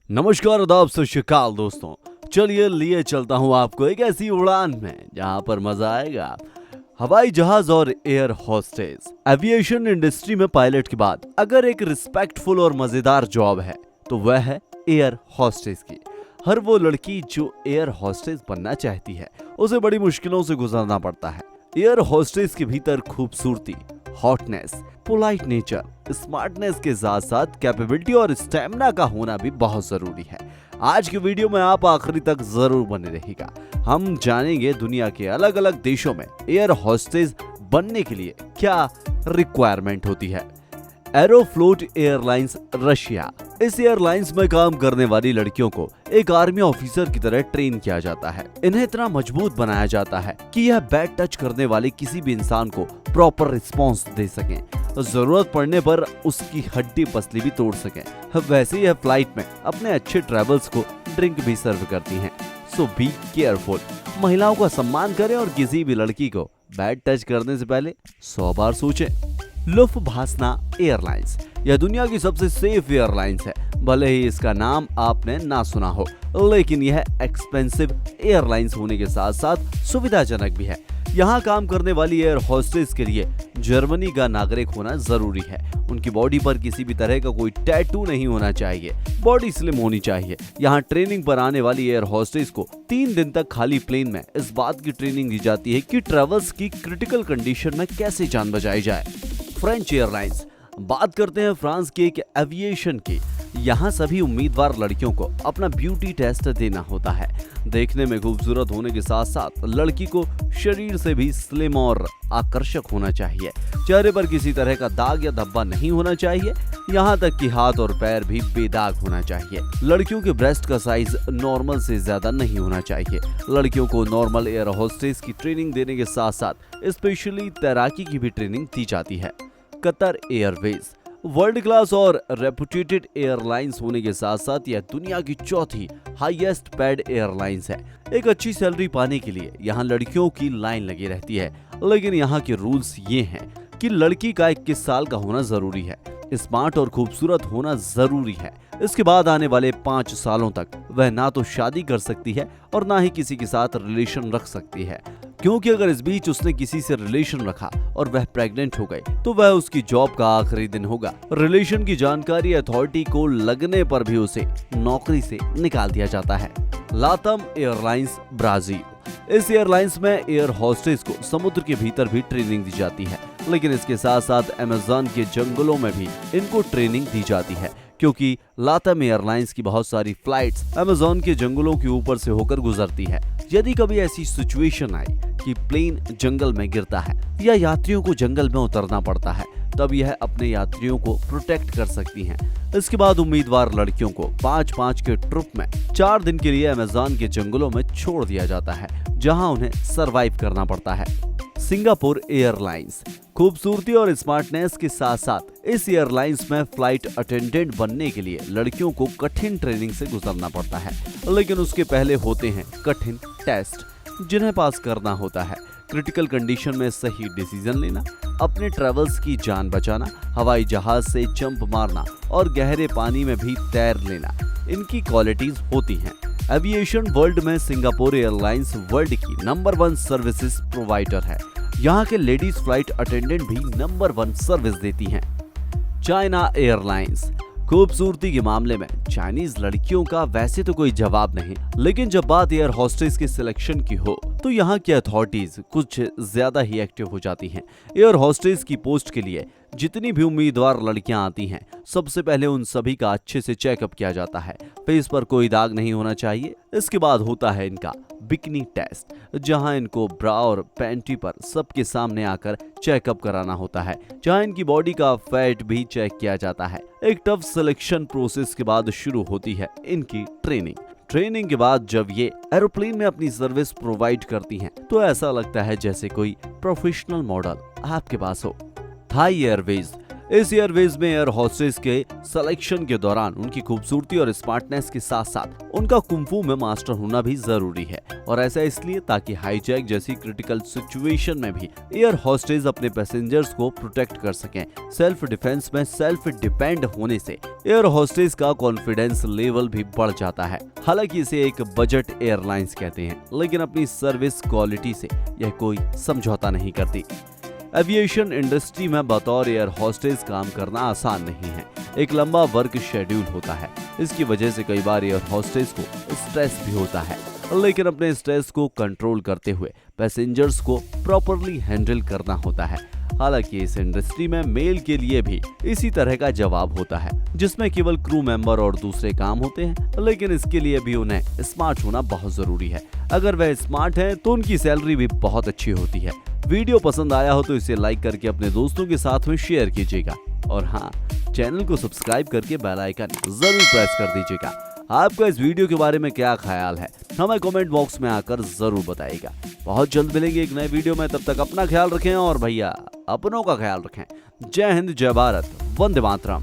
नमस्कार, आदाब, सत श्री अकाल दोस्तों। चलिए लिए चलता हूँ आपको एक ऐसी उड़ान में जहाँ पर मजा आएगा। हवाई जहाज और एयर होस्टेस। एविएशन इंडस्ट्री में पायलट के बाद अगर एक रिस्पेक्टफुल और मजेदार जॉब है तो वह है एयर होस्टेस की। हर वो लड़की जो एयर होस्टेस बनना चाहती है उसे बड़ी मुश्किलों से गुजरना पड़ता है। एयर होस्टेस के भीतर खूबसूरती, हॉटनेस, पोलाइट नेचर, स्मार्टनेस के साथ साथ कैपेबिलिटी और स्टैमिना का होना भी बहुत जरूरी है। आज की वीडियो में आप आखिरी तक जरूर बने रहिएगा। हम जानेंगे दुनिया के अलग अलग देशों में एयर होस्टेस बनने के लिए क्या रिक्वायरमेंट होती है। Aeroflot airlines Russia. इस एयरलाइंस में काम करने वाली लड़कियों को एक आर्मी ऑफिसर की तरह ट्रेन किया जाता है। इन्हें इतना मजबूत बनाया जाता है कि यह बैड टच करने वाले किसी भी इंसान को प्रॉपर रिस्पॉन्स दे सकें, जरूरत पड़ने पर उसकी हड्डी पसली भी तोड़ सकें। वैसे यह फ्लाइट में अपने अच्छे ट्रेवल्स को ड्रिंक भी सर्व करती हैं। सो बी केयरफुल। महिलाओं का सम्मान करें और किसी भी लड़की को बैड टच करने से पहले 100 बार सोचें। Lufthansa airlines. यह दुनिया की सबसे सेफ एयरलाइंस है। भले ही इसका नाम आपने ना सुना हो, लेकिन यह एक्सपेंसिव एयरलाइंस होने के साथ साथ सुविधाजनक भी है। यहाँ काम करने वाली एयर होस्टेस के लिए जर्मनी का नागरिक होना जरूरी है। उनकी बॉडी पर किसी भी तरह का कोई टैटू नहीं होना चाहिए। बॉडी स्लिम होनी चाहिए। यहाँ ट्रेनिंग पर आने वाली एयर होस्टेस को 3 दिन तक खाली प्लेन में इस बात की ट्रेनिंग दी जाती है कि ट्रेवल्स की क्रिटिकल कंडीशन में कैसे जान बचाई जाए। French airlines. बात करते हैं फ्रांस की एक एविएशन की। यहाँ सभी उम्मीदवार लड़कियों को अपना ब्यूटी टेस्ट देना होता है। देखने में खूबसूरत होने के साथ साथ लड़की को शरीर से भी स्लिम और आकर्षक होना चाहिए। चेहरे पर किसी तरह का दाग या धब्बा नहीं होना चाहिए। यहाँ तक कि हाथ और पैर भी बेदाग होना चाहिए। लड़कियों के ब्रेस्ट का साइज नॉर्मल से ज्यादा नहीं होना चाहिए। लड़कियों को नॉर्मल एयर होस्टेस की ट्रेनिंग देने के साथ साथ स्पेशली तैराकी की भी ट्रेनिंग दी जाती है। Qatar Airways. वर्ल्ड क्लास और रेपुटेटेड एयरलाइंस होने के साथ साथ यह दुनिया की चौथी हाईएस्ट पेड एयरलाइंस है। एक अच्छी सैलरी पाने के लिए यहाँ लड़कियों की लाइन लगी रहती है, लेकिन यहाँ के रूल्स ये हैं कि लड़की का 21 साल का होना जरूरी है, स्मार्ट और खूबसूरत होना जरूरी है। इसके बाद आने वाले 5 सालों तक वह ना तो शादी कर सकती है और ना ही किसी के साथ रिलेशन रख सकती है, क्योंकि अगर इस बीच उसने किसी से रिलेशन रखा और वह प्रेग्नेंट हो गई तो वह उसकी जॉब का आखिरी दिन होगा। रिलेशन की जानकारी अथॉरिटी को लगने पर भी उसे नौकरी से निकाल दिया जाता है। लातम एयरलाइंस ब्राजील। इस एयरलाइंस में एयर होस्टेस को समुद्र के भीतर भी ट्रेनिंग दी जाती है, लेकिन इसके साथ साथ अमेज़न के जंगलों में भी इनको ट्रेनिंग दी जाती है, क्योंकि लातम एयरलाइंस की बहुत सारी फ्लाइट्स अमेज़न के जंगलों के ऊपर से होकर गुजरती है। यदि कभी ऐसी सिचुएशन आई कि प्लेन जंगल में गिरता है या यात्रियों को जंगल में उतरना पड़ता है, तब यह अपने यात्रियों को प्रोटेक्ट कर सकती हैं। इसके बाद उम्मीदवार लड़कियों को 5-5 के ट्रुप में 4 दिन के लिए अमेज़न के जंगलों में छोड़ दिया जाता है, जहां उन्हें सरवाइव करना पड़ता है। Singapore airlines. खूबसूरती और स्मार्टनेस के साथ साथ इस एयरलाइंस में फ्लाइट अटेंडेंट बनने के लिए लड़कियों को कठिन ट्रेनिंग से गुजरना पड़ता है, लेकिन उसके पहले होते हैं कठिन टेस्ट जिन्हें पास करना होता है। क्रिटिकल कंडीशन में सही डिसीजन लेना, अपने ट्रेवल्स की जान बचाना, हवाई जहाज से जंप मारना और गहरे पानी में भी तैर लेना, इनकी क्वालिटीज होती हैं। एविएशन वर्ल्ड में सिंगापुर एयरलाइंस वर्ल्ड की नंबर 1 सर्विसेज प्रोवाइडर है। यहाँ के लेडीज फ्लाइट अटेंडेंट भी नंबर 1 सर्विस देती हैं। China airlines. खूबसूरती के मामले में चाइनीज लड़कियों का वैसे तो कोई जवाब नहीं, लेकिन जब बात एयर होस्टेस के सिलेक्शन की हो तो यहाँ की अथॉरिटीज कुछ ज्यादा ही एक्टिव हो जाती हैं। एयर होस्टेस की पोस्ट के लिए जितनी भी उम्मीदवार लड़कियां आती हैं, सबसे पहले उन सभी का अच्छे से चेकअप किया जाता है। फेस पर कोई दाग नहीं होना चाहिए। इसके बाद होता है इनका बिकनी टेस्ट, जहां इनको ब्रा और पैंटी पर सबके सामने आकर चेकअप कराना होता है, जहां इनकी बॉडी का फैट भी चेक किया जाता है। एक टफ सिलेक्शन प्रोसेस के बाद शुरू होती है इनकी ट्रेनिंग के बाद जब ये एरोप्लेन में अपनी सर्विस प्रोवाइड करती हैं, तो ऐसा लगता है जैसे कोई प्रोफेशनल मॉडल आपके पास हो। Thai Airways. इस एयरवेज में एयर होस्टेस के सिलेक्शन के दौरान उनकी खूबसूरती और स्मार्टनेस के साथ साथ उनका कुंफू में मास्टर होना भी जरूरी है, और ऐसा इसलिए ताकि हाईजैक जैसी क्रिटिकल सिचुएशन में भी एयर होस्टेस अपने पैसेंजर्स को प्रोटेक्ट कर सकें। सेल्फ डिफेंस में सेल्फ डिपेंड होने से एयर होस्टेस का कॉन्फिडेंस लेवल भी बढ़ जाता है। हालांकि इसे एक बजट एयरलाइंस कहते हैं, लेकिन अपनी सर्विस क्वालिटी से यह कोई समझौता नहीं करती। एविएशन इंडस्ट्री में बतौर एयर होस्टेस काम करना आसान नहीं है। एक लंबा वर्क शेड्यूल होता है। इसकी वजह से कई बार एयर होस्टेस को स्ट्रेस भी होता है, लेकिन अपने स्ट्रेस को कंट्रोल करते हुए पैसेंजर्स को प्रॉपरली हैंडल करना होता है। हालांकि इस इंडस्ट्री में मेल के लिए भी इसी तरह का जवाब होता है, जिसमें केवल क्रू मेंबर और दूसरे काम होते हैं, लेकिन इसके लिए भी उन्हें स्मार्ट होना बहुत जरूरी है। अगर वह स्मार्ट है तो उनकी सैलरी भी बहुत अच्छी होती है। वीडियो पसंद आया हो तो इसे लाइक करके अपने दोस्तों के साथ में शेयर कीजिएगा, और हाँ, चैनल को सब्सक्राइब करके बेल आइकन जरूर प्रेस कर दीजिएगा। आपका इस वीडियो के बारे में क्या ख्याल है, हमें कमेंट बॉक्स में आकर जरूर बताइएगा। बहुत जल्द मिलेंगे एक नए वीडियो में, तब तक अपना ख्याल रखें और भैया अपनों का ख्याल रखें। जय हिंद, जय भारत, वंदे मातरम।